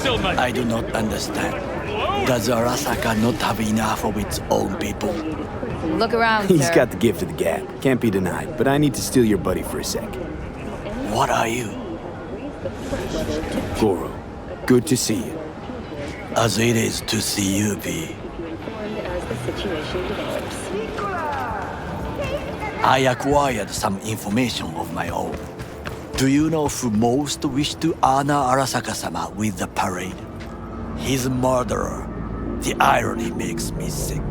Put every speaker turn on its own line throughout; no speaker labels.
I do not understand. Does Arasaka not have enough of its own people?
Look around,
He's
sir.
got the gift of the gab. Can't be denied. But I need to steal your buddy for a sec.
What are you?
Goro, good to see you.
As it is to see you, V. I acquired some information of my own. Do you know who most wished to honor Arasaka-sama with the parade? His murderer. The irony makes me sick.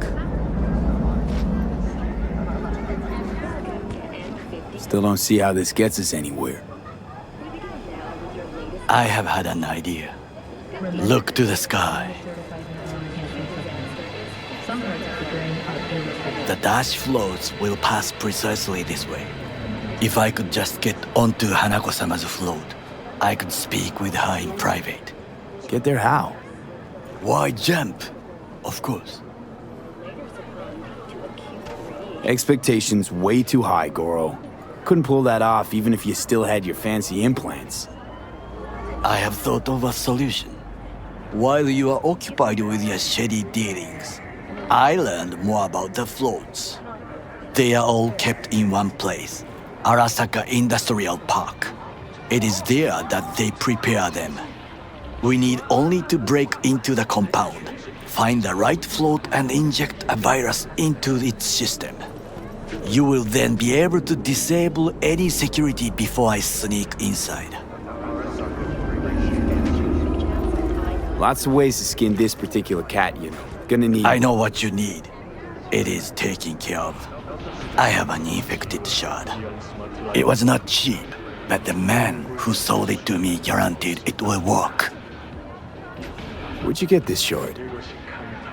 Still don't see how this gets us anywhere.
I have had an idea. Look to the sky. The dash floats will pass precisely this way. If I could just get onto Hanako-sama's float, I could speak with her in private.
Get there how?
Why jump? Of course.
Expectations way too high, Goro. Couldn't pull that off even if you still had your fancy implants.
I have thought of a solution. While you are occupied with your shady dealings, I learned more about the floats. They are all kept in one place, Arasaka Industrial Park. It is there that they prepare them. We need only to break into the compound, find the right float and inject a virus into its system. You will then be able to disable any security before I sneak inside.
Lots of ways to skin this particular cat, you know. Gonna need...
I know what you need. It is taken care of. I have an infected shard. It was not cheap, but the man who sold it to me guaranteed it will work.
Where'd you get this shard?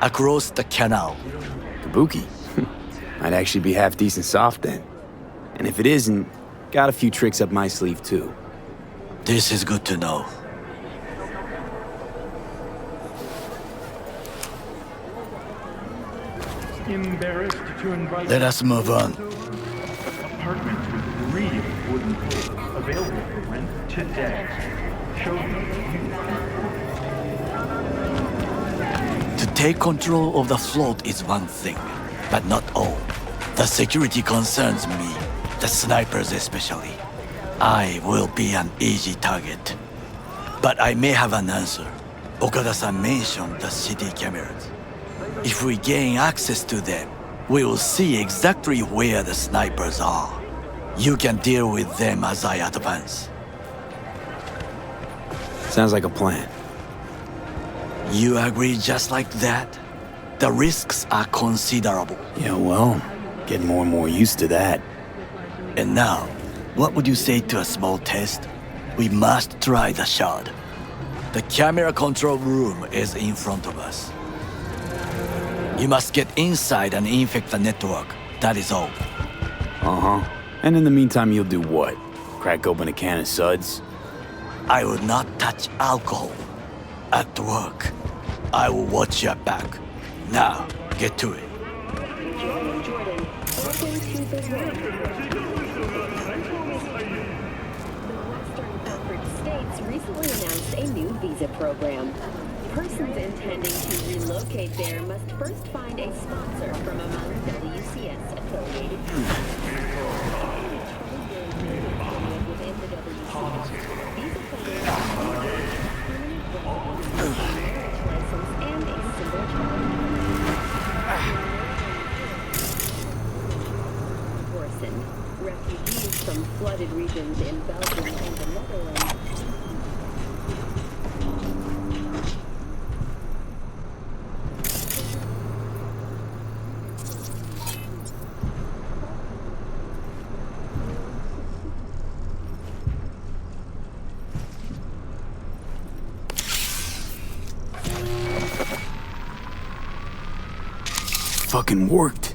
Across the canal.
Kabuki? Might actually be half decent soft then. And if it isn't, got a few tricks up my sleeve too.
This is good to know.
Embarrassed to invite
Let us move on.
apartments with 3 wooden floors available for rent today. Show me.
To take control of the float is one thing, but not all. The security concerns me, the snipers especially. I will be an easy target. But I may have an answer. Okada-san mentioned the city cameras. If we gain access to them, we will see exactly where the snipers are. You can deal with them as I advance.
Sounds like a plan.
You agree just like that? The risks are considerable.
Yeah, well, getting more and more used to that.
And now, what would you say to a small test? We must try the shard. The camera control room is in front of us. You must get inside and infect the network. That is all.
Uh-huh. And in the meantime, you'll do what? Crack open a can of suds?
I will not touch alcohol. At work, I will watch your back. Now, get to it.
Recently announced a new visa program. Persons intending to relocate there must first find a sponsor from among WCS affiliated refugees from flooded regions in Belgium and the Netherlands.
Fucking worked.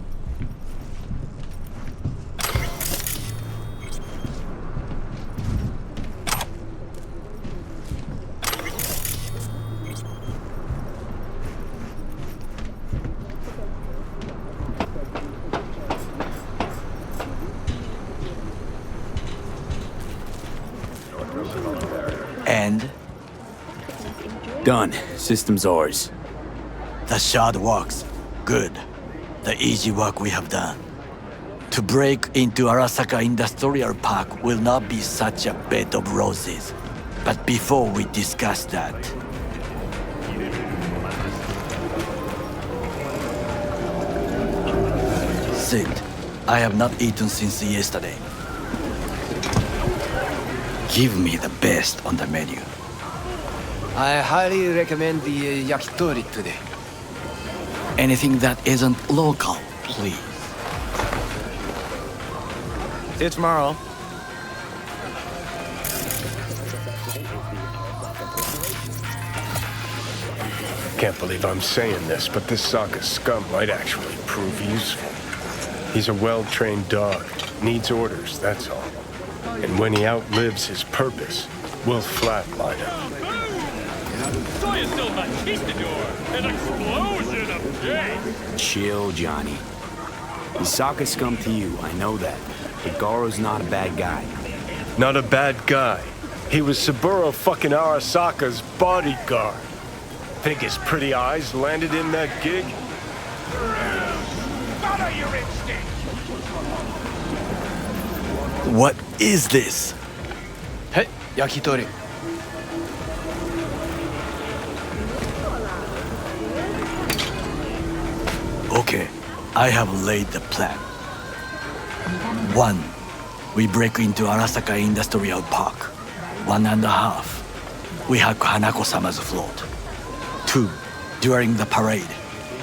Done. System's ours.
The shard works. Good. The easy work we have done. To break into Arasaka Industrial Park will not be such a bed of roses. But before we discuss that... Sit. I have not eaten since yesterday. Give me the best on the menu.
I highly recommend the yakitori today.
Anything that isn't local, please.
See you tomorrow.
Can't believe I'm saying this, but this Saka scum might actually prove useful. He's a well-trained dog. Needs orders, that's all. And when he outlives his purpose, we'll flatline him.
Saw you still Batistador! An explosion of gas!
Chill, Johnny. He's Saka scum to you, I know that. But Garo's not a bad guy.
Not a bad guy. He was Saburo fucking Arasaka's bodyguard. Think his pretty eyes landed in that gig?
Follow your instinct!
What is this?
Hey, yakitori.
Okay, I have laid the plan. 1. We break into Arasaka Industrial Park. 1.5. We hack Hanako-sama's float. 2. During the parade,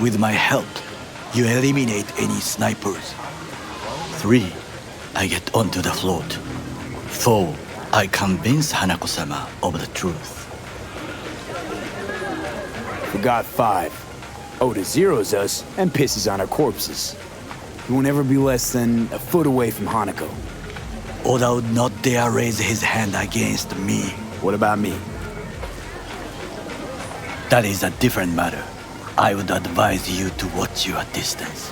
with my help, you eliminate any snipers. 3. I get onto the float. 4. I convince Hanako-sama of the truth.
Forgot 5. Oda zeros us and pisses on our corpses. He won't ever be less than a foot away from Hanako.
Oda would not dare raise his hand against me.
What about me?
That is a different matter. I would advise you to watch your distance.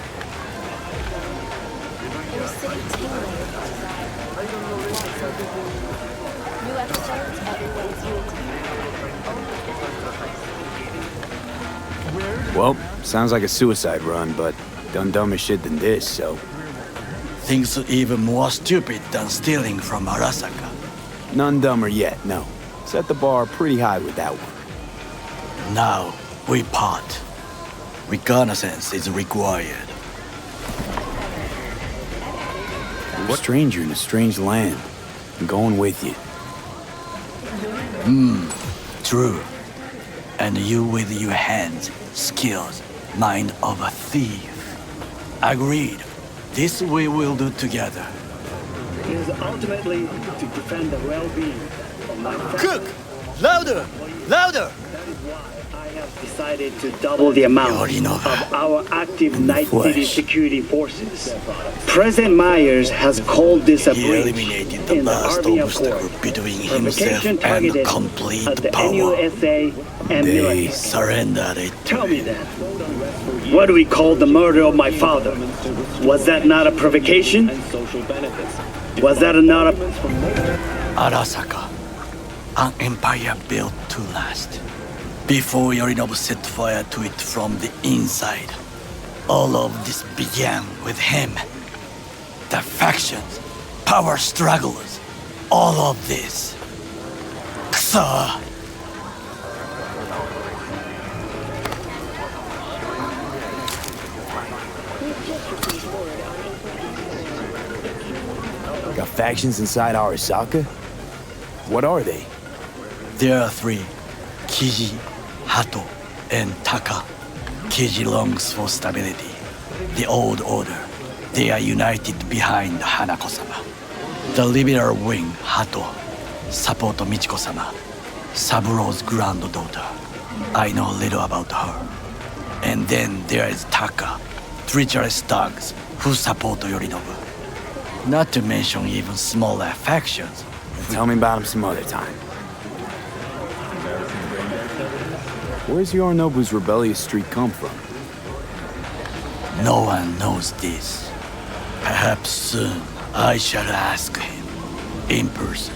New episodes every Wednesday.
Well, sounds like a suicide run, but done dumber shit than this, so...
Things even more stupid than stealing from Arasaka.
None dumber yet, no. Set the bar pretty high with that one.
Now, we part. Reconnaissance is required.
You're a stranger in a strange land. I'm going with you.
True. And you with your hands, skills, mind of a thief. Agreed. This we will do together.
It is ultimately to defend the well-being of my family.
Cook! Louder! Louder!
That is why I have decided to double the amount
Yorinobu.
of our active
In the
Night City
flesh.
security forces. President Myers has called this a
He
breach
eliminated the
in the
last
Army
obstacle
Accord.
between himself
Provocation
and
targeted
complete
at the
power.
NUSA and
They
military.
Surrendered it to
Tell me
him.
then, what do we call the murder of my father? Was that not a provocation? Was that not a...
Arasaka, an empire built to last. Before Yorinobu set fire to it from the inside, all of this began with him. The factions, power struggles, all of this. Kusa!
Got factions inside Arasaka? What are they?
There are 3, Kiji, Hato, and Taka. Kiji longs for stability. The old order. They are united behind Hanako-sama. The liberal wing, Hato, support Michiko-sama, Saburo's granddaughter. I know little about her. And then there is Taka, treacherous thugs who support Yorinobu. Not to mention even smaller factions.
Tell me about him some other time. Where's Yorinobu's rebellious streak come from?
No one knows this. Perhaps soon I shall ask him in person.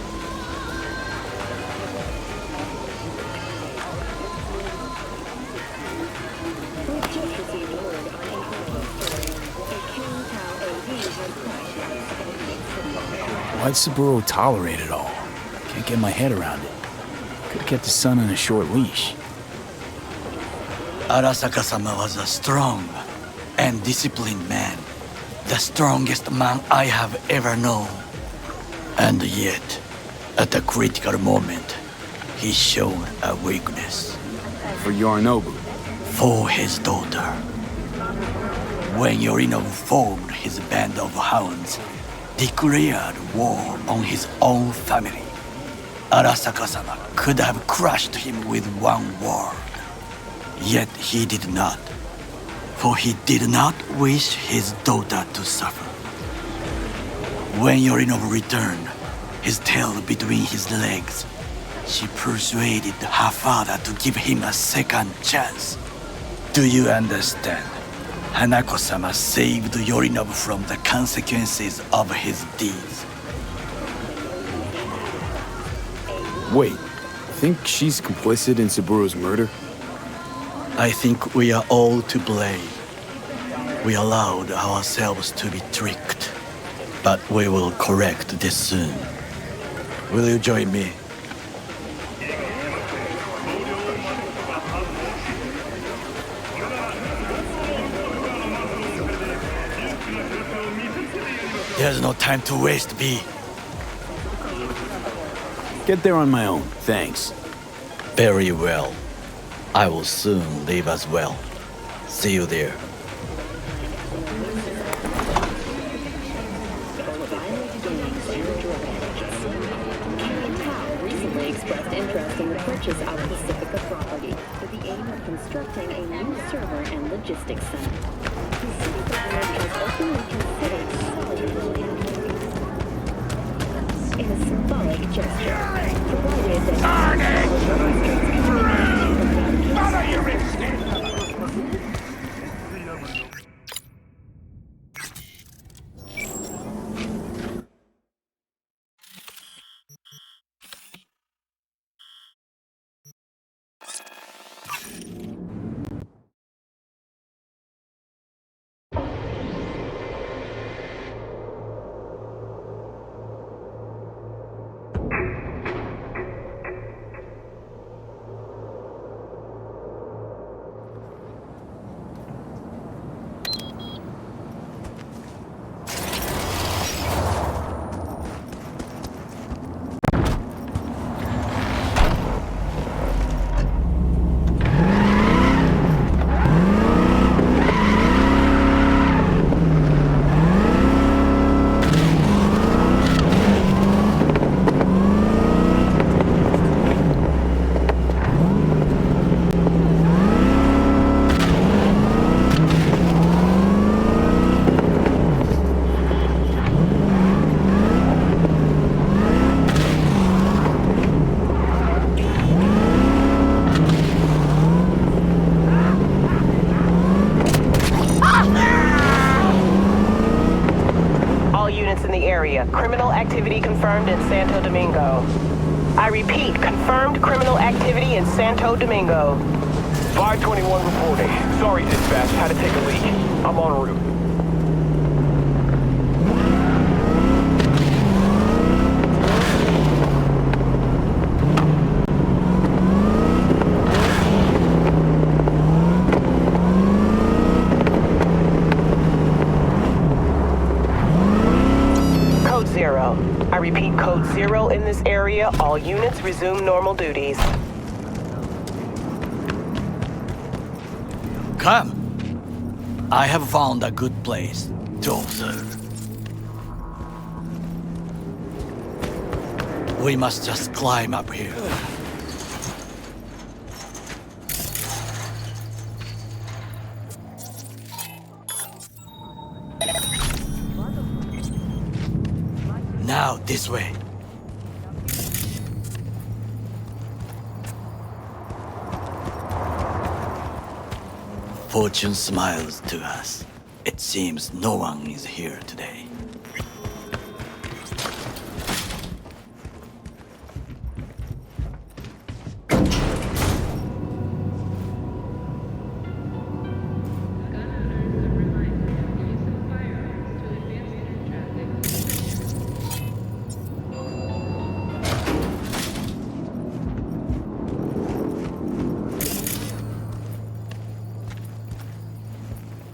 Why'd Saburo tolerate it all? Can't get my head around it. Could've kept his son on a short leash.
Arasaka-sama was a strong and disciplined man. The strongest man I have ever known. And yet, at a critical moment, he showed a weakness.
For Yorinobu.
For his daughter. When Yorinobu formed his band of hounds, declared war on his own family, Arasaka-sama could have crushed him with one word. Yet he did not, for he did not wish his daughter to suffer. When Yorinobu returned, his tail between his legs, she persuaded her father to give him a second chance. Do you understand? Hanako-sama saved Yorinobu from the consequences of his deeds.
Wait, think she's complicit in Saburo's murder?
I think we are all to blame. We allowed ourselves to be tricked. But we will correct this soon. Will you join me? There's no time to waste, B.
Get there on my own, thanks.
Very well. I will soon leave as well. See you there.
Recently expressed interest in the purchase of Pacifica property with the aim of constructing a new server and logistics center. The city government has openly considered selling in a symbolic gesture, provided that
Follow your instinct!
Criminal activity confirmed in Santo Domingo. I repeat, confirmed criminal activity in Santo Domingo.
521 reporting. Sorry, dispatch. Had to take a leak. I'm en route.
I repeat, code 0 in this area. All units resume normal duties.
Come. I have found a good place to observe. We must just climb up here. Now, this way. Fortune smiles to us. It seems no one is here today.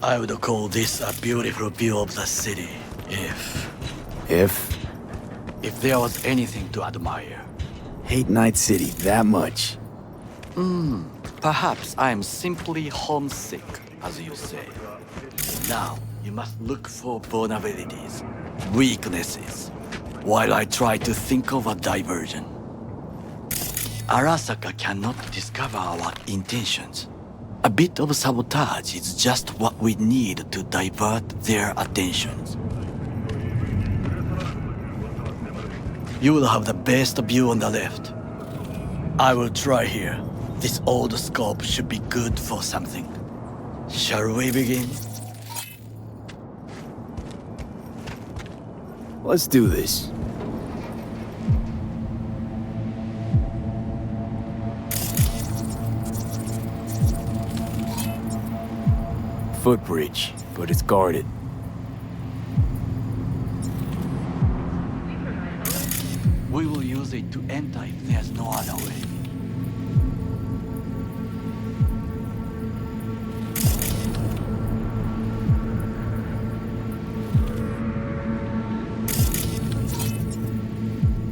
I would call this a beautiful view of the city
If?
if there was anything to admire.
Hate Night City that much.
Perhaps I am simply homesick, as you say. Now, you must look for vulnerabilities, weaknesses, while I try to think of a diversion. Arasaka cannot discover our intentions. A bit of sabotage is just what we need to divert their attentions. You will have the best view on the left. I will try here. This old scope should be good for something. Shall we begin?
Let's do this. Footbridge, but it's guarded.
We will use it to enter if there's no other way.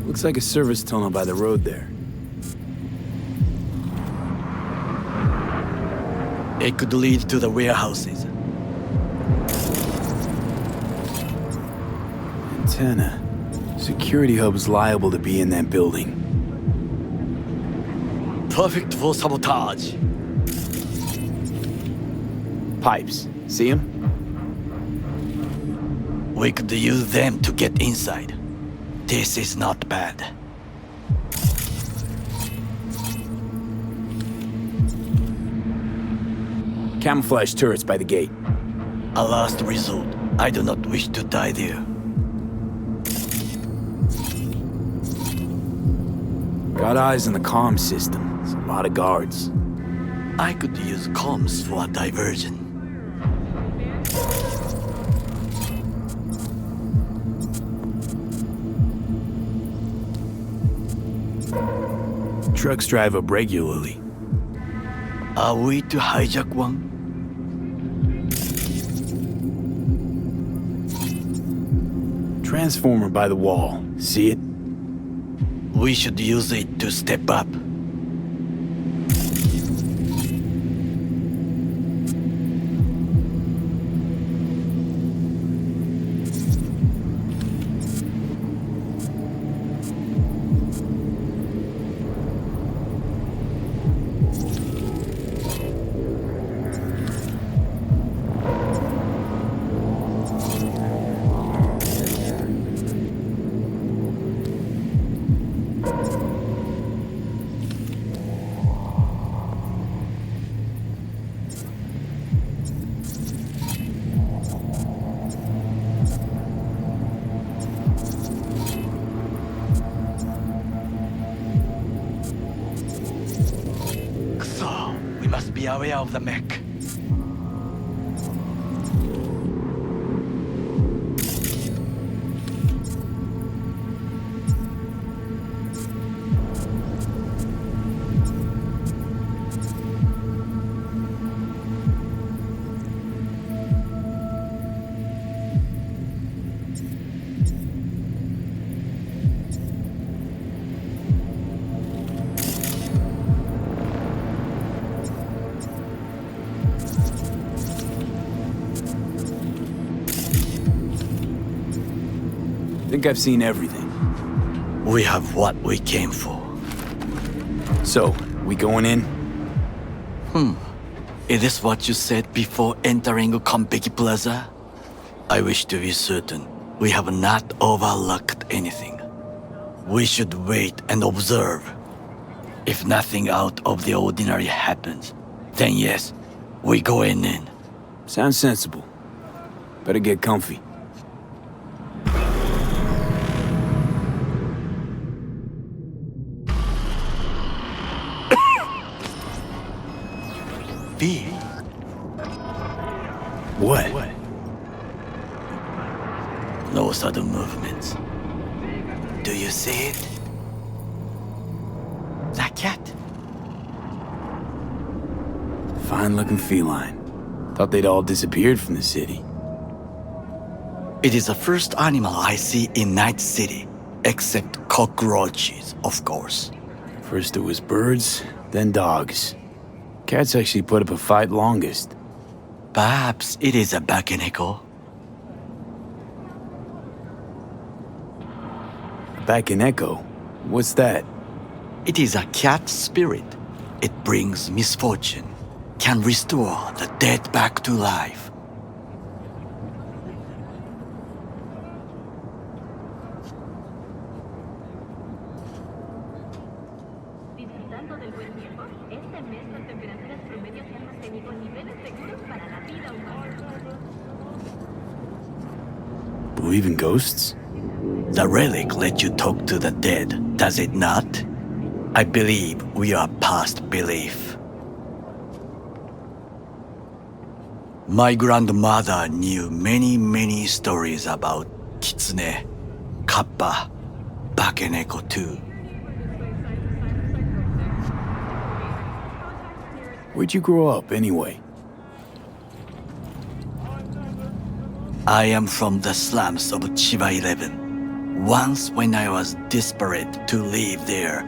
Looks like a service tunnel by the road there.
It could lead to the warehouses.
Antenna. Security hub's liable to be in that building.
Perfect for sabotage.
Pipes. See 'em?
We could use them to get inside. This is not bad.
Camouflage turrets by the gate.
A last resort. I do not wish to die there.
Got eyes on the comm system. It's a lot of guards.
I could use comms for a diversion.
Trucks drive up regularly.
Are we to hijack one?
Transformer by the wall. See it?
We should use it to step up. Be aware of the mech.
Think I've seen everything.
We have what we came for.
So, we going in?
Is this what you said before entering Konpeki Plaza? I wish to be certain we have not overlooked anything. We should wait and observe. If nothing out of the ordinary happens, then yes, we going in.
Sounds sensible. Better get comfy.
B.
What?
No sudden movements. Do you see it? That cat?
Fine-looking feline. Thought they'd all disappeared from the city.
It is the first animal I see in Night City, except cockroaches, of course.
First it was birds, then dogs. Cats actually put up a fight longest.
Perhaps it is a bakeneko.
Bakeneko? What's that?
It is a cat spirit. It brings misfortune, can restore the dead back to life.
Disfrutando del buen tiempo, este mes las temperaturas promedio se han mantenido en niveles seguros para la vida humana.
Believe in ghosts?
The relic let you talk to the dead, does it not? I believe we are past belief. My grandmother knew many stories about kitsune, kappa, bakeneko too.
Where'd you grow up, anyway?
I am from the slums of Chiba 11. Once when I was desperate to live there,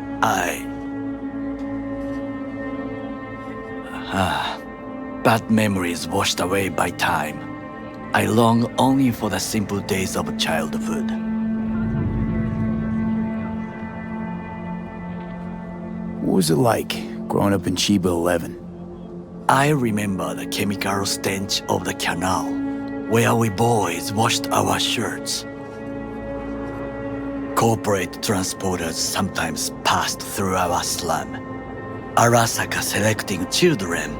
bad memories washed away by time. I long only for the simple days of childhood.
What was it like, growing up in Chiba 11?
I remember the chemical stench of the canal, where we boys washed our shirts. Corporate transporters sometimes passed through our slum. Arasaka selecting children,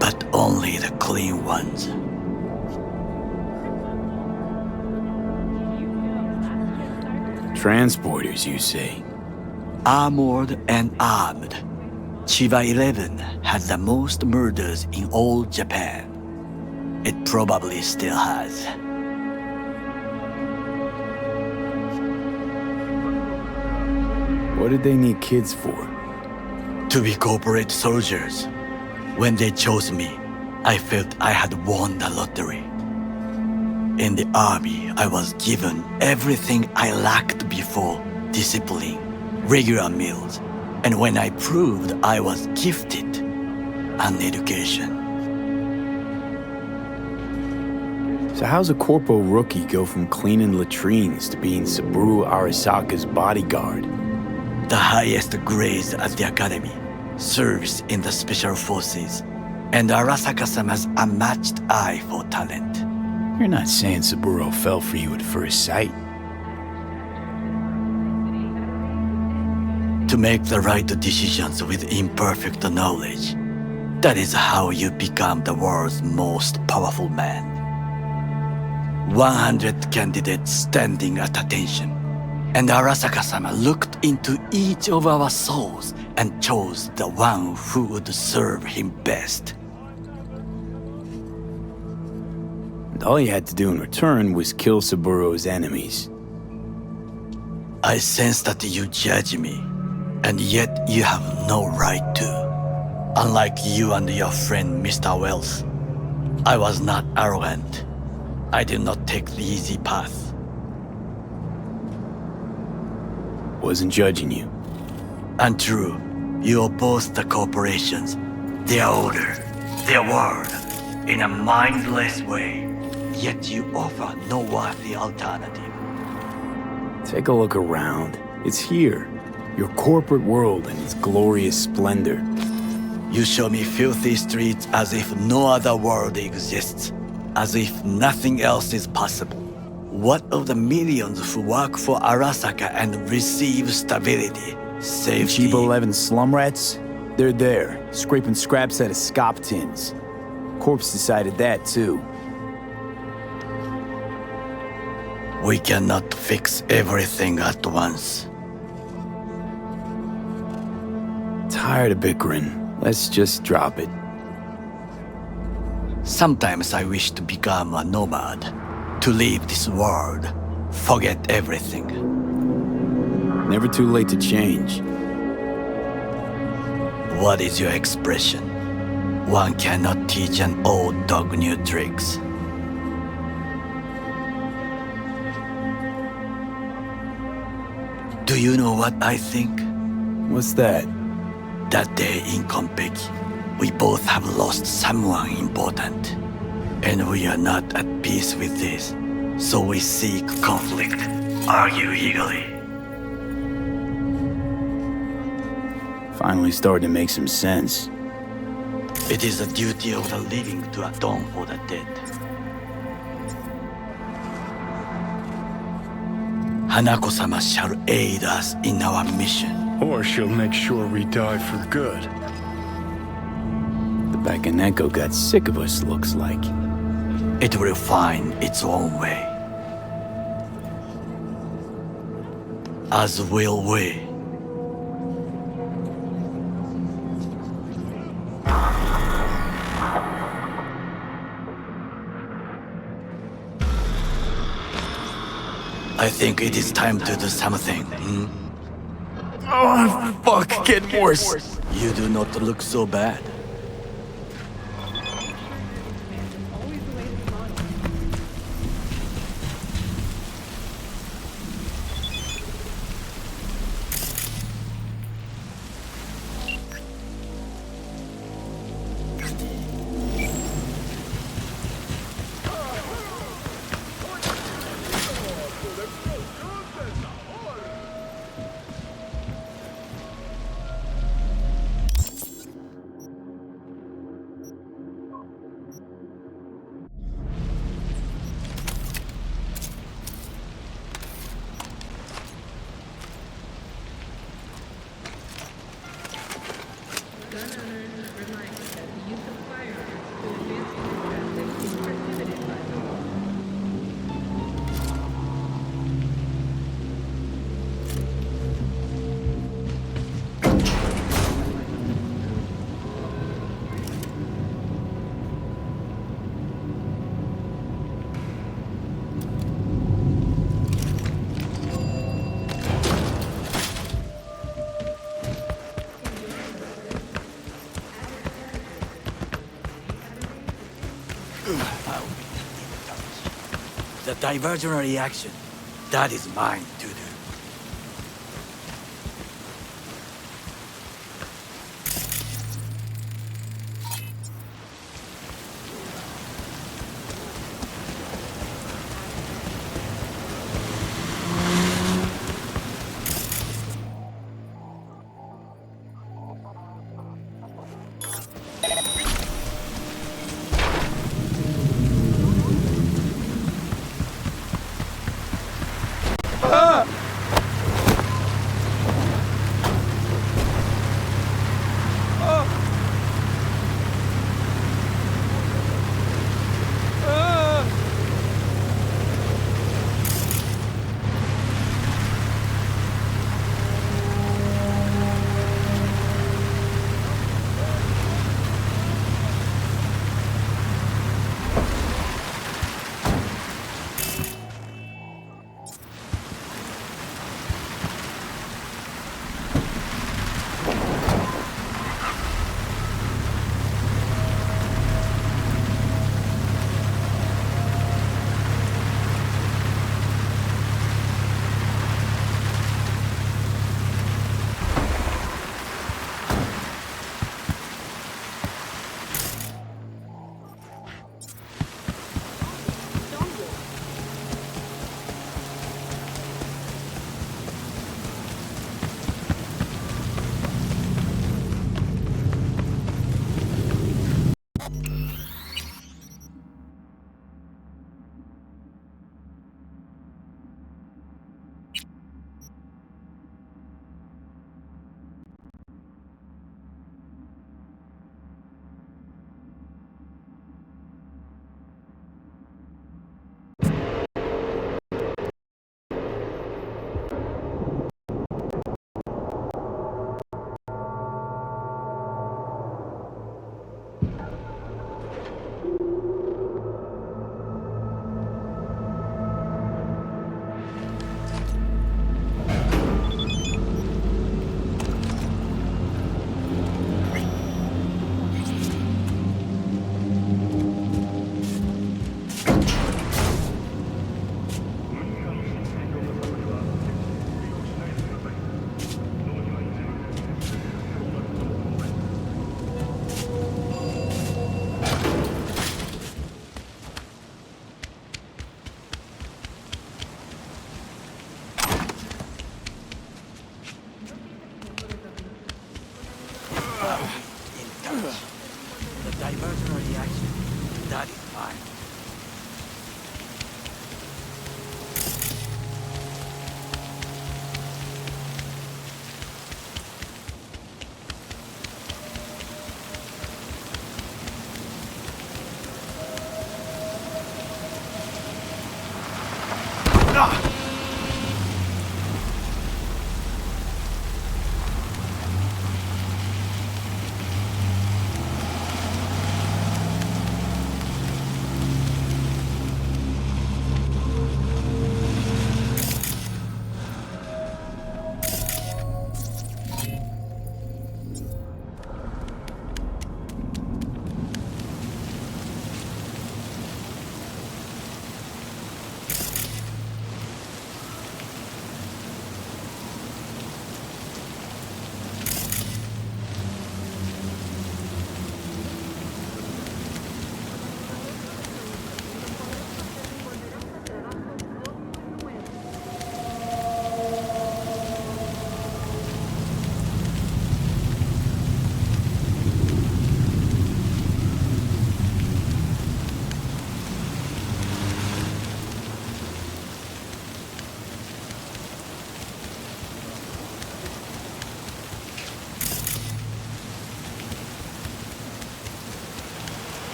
but only the clean ones.
Transporters, you say?
Armored and armed. Chiba 11 had the most murders in all Japan. It probably still has.
What did they need kids for?
To be corporate soldiers. When they chose me, I felt I had won the lottery. In the army, I was given everything I lacked before: discipline, regular meals, and when I proved I was gifted, an education.
So how's a corpo rookie go from cleaning latrines to being Saburo Arasaka's bodyguard?
The highest grades at the academy, service in the special forces, and Arasaka-sama's unmatched eye for talent.
You're not saying Saburo fell for you at first sight.
To make the right decisions with imperfect knowledge, that is how you become the world's most powerful man. 100 candidates standing at attention, and Arasaka-sama looked into each of our souls and chose the one who would serve him best.
And all you had to do in return was kill Saburo's enemies.
I sense that you judge me, and yet you have no right to. Unlike you and your friend Mr. Wells, I was not arrogant. I did not take the easy path.
Wasn't judging you.
Untrue. You oppose the corporations, their order, their word, in a mindless way, yet you offer no worthy alternative.
Take a look around. It's here. Your corporate world in its glorious splendor.
You show me filthy streets as if no other world exists, as if nothing else is possible. What of the millions who work for Arasaka and receive stability, safety?
Chiba 11 slum rats? They're there, scraping scraps out of scop tins. Corpse decided that, too.
We cannot fix everything at once.
Tired of bickering. Let's just drop it.
Sometimes I wish to become a nomad, to leave this world, forget everything.
Never too late to change.
What is your expression? One cannot teach an old dog new tricks. Do you know what I think?
What's that?
That day in Konpeki, we both have lost someone important. And we are not at peace with this. So we seek conflict, argue eagerly.
Finally starting to make some sense.
It is the duty of the living to atone for the dead. Hanako-sama shall aid us in our mission.
Or she'll make sure we die for good.
The Bakaneko got sick of us, looks like.
It will find its own way. As will we. I think it is time to do something.
Oh, fuck, getting worse.
You do not look so bad. The diversionary reaction, that is mine to do.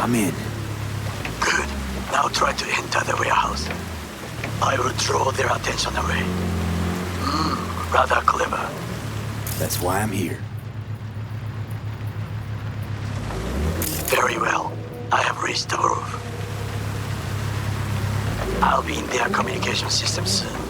I'm in.
Good. Now try to enter the warehouse. I will draw their attention away. Rather clever.
That's why I'm here.
Very well. I have reached the roof. I'll be in their communication system soon.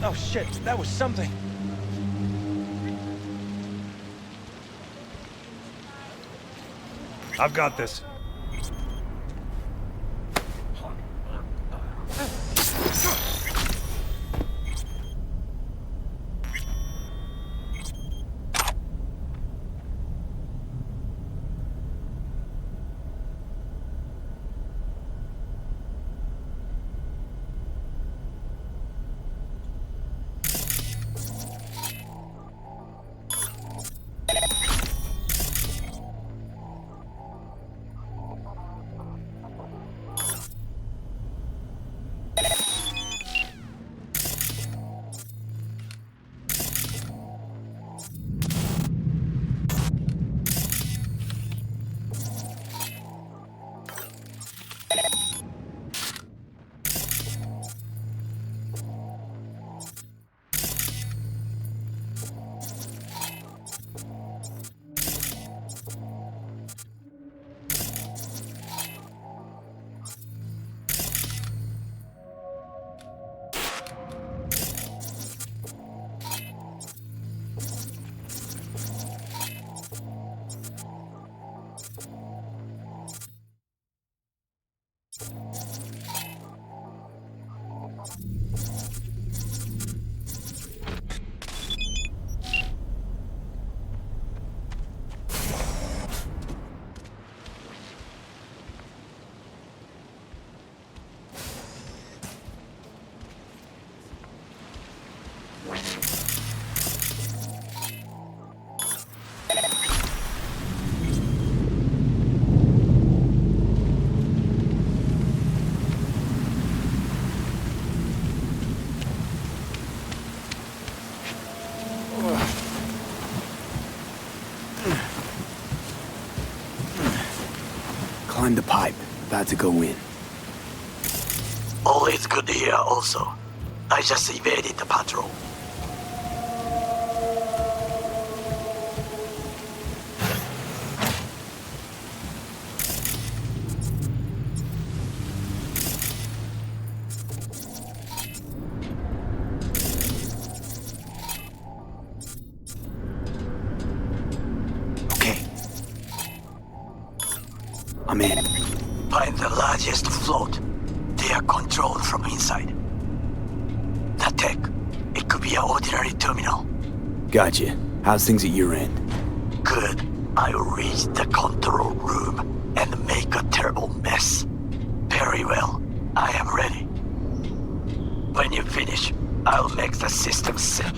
Oh shit, that was something.
I've got this.
behind the pipe, about to go in.
Always good here also. I just evaded the patrol.
Okay. I'm in.
Find the largest float. They are controlled from inside. The tech. It could be an ordinary terminal.
Gotcha. How's things at your end?
Good. I'll reach the control room and make a terrible mess. Very well. I am ready. When you finish, I'll make the system sick.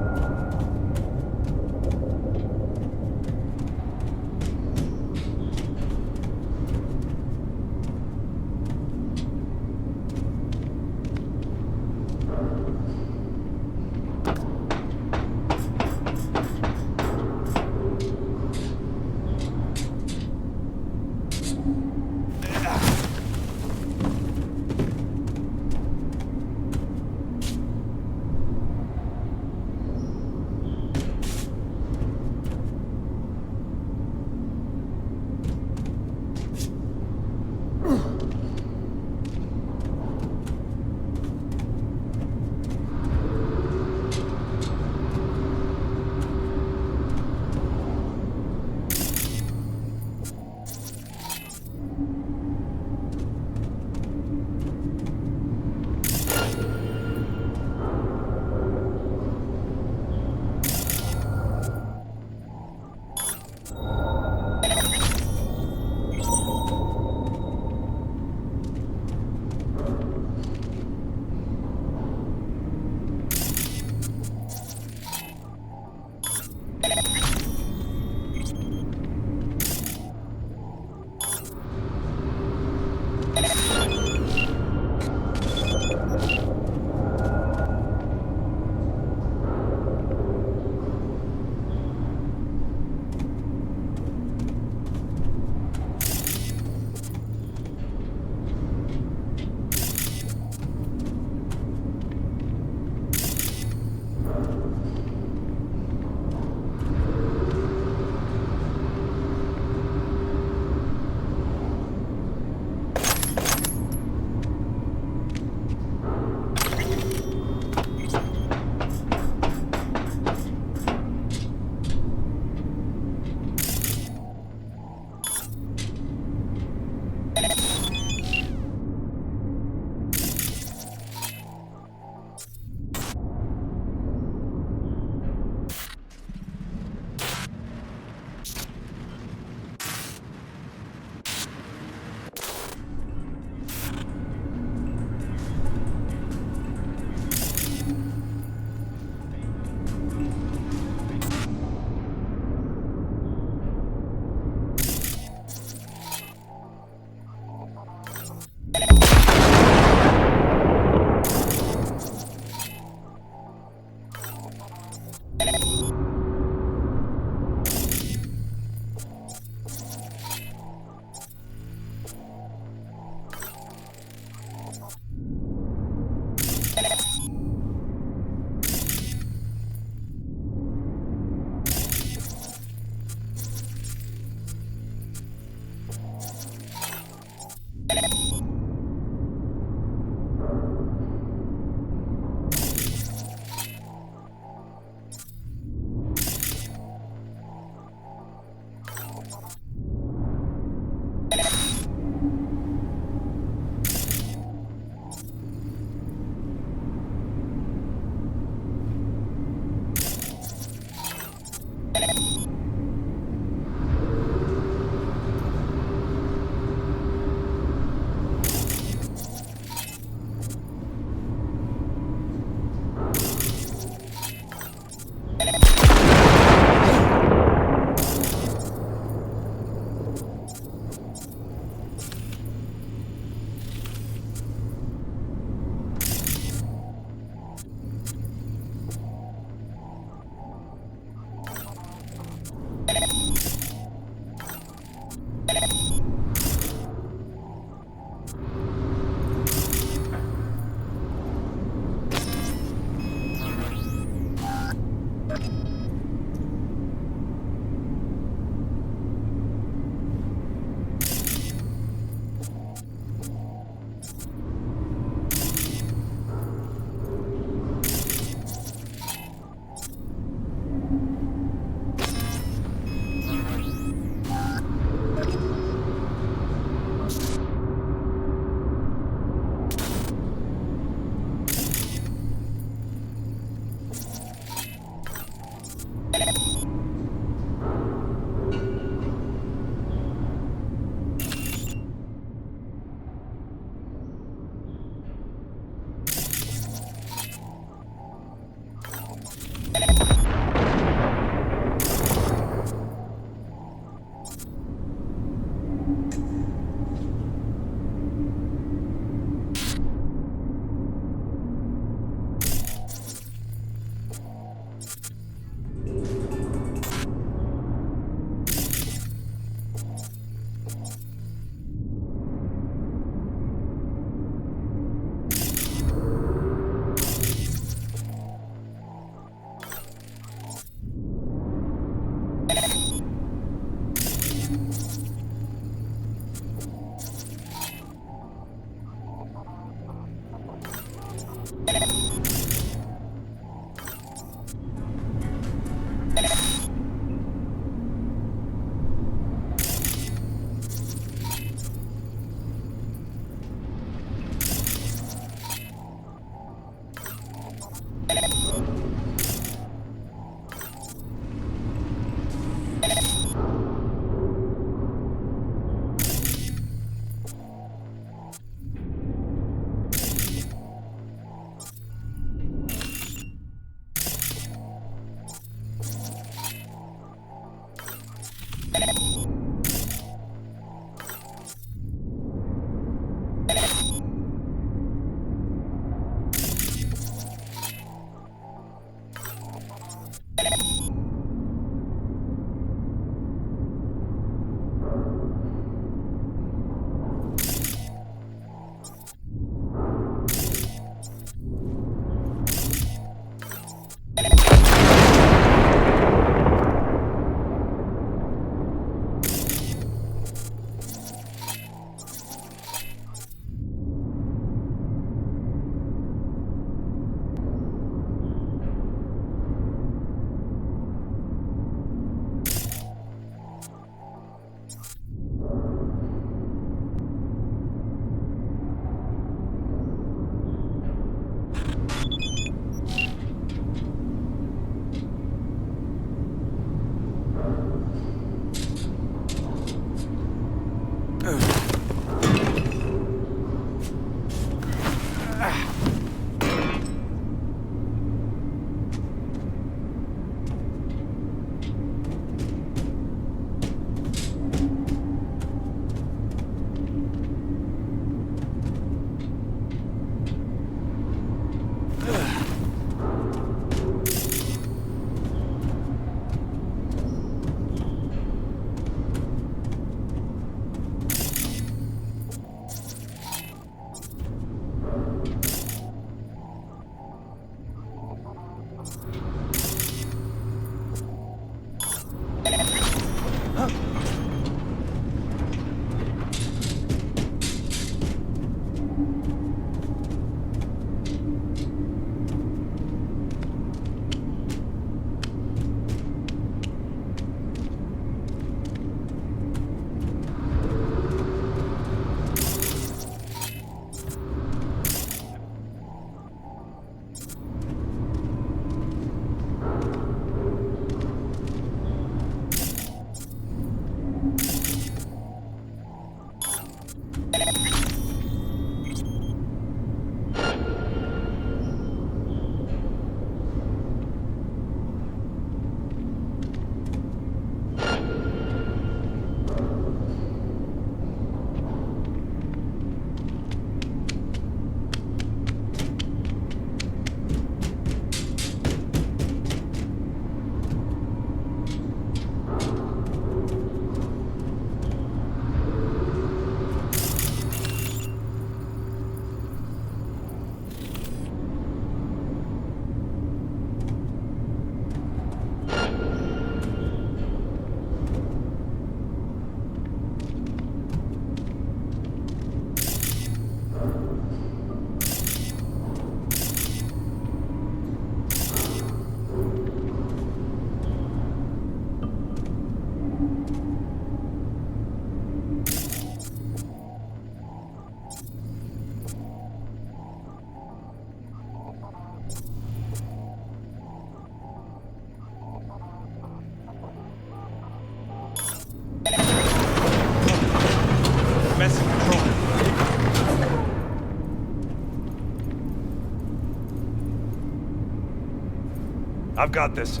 I've got this.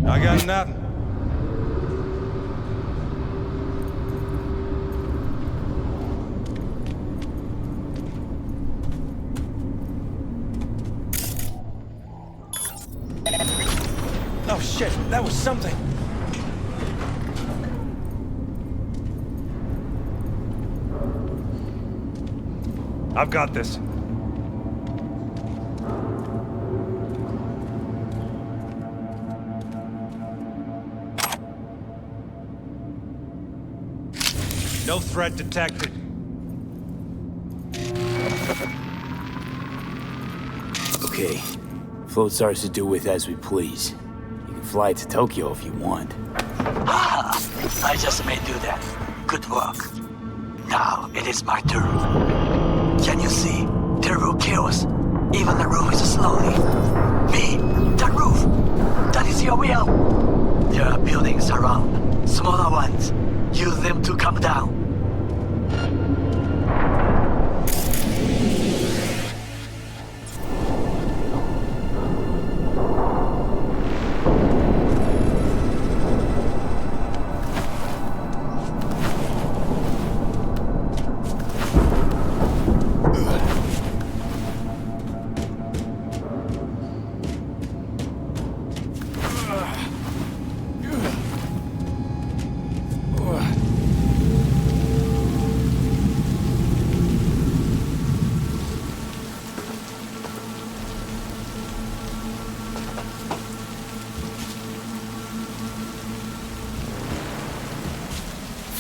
I got nothing. Oh shit, that was something. I've got this. No threat detected.
Okay. Float's ours to do with as we please. You can fly to Tokyo if you want.
I just may do that. Good work. Now it is my turn. Can you see? Terrible chaos. Even the roof is slowly. Me, the roof. That is your will. There are buildings around. Smaller ones. Use them to come down.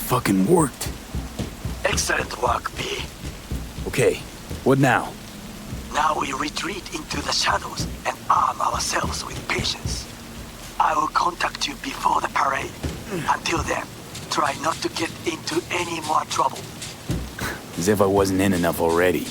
Fucking worked.
Excellent work, B.
Okay, what now?
Now we retreat into the shadows and arm ourselves with patience. I will contact you before the parade. Until then, try not to get into any more trouble.
As if I wasn't in enough already.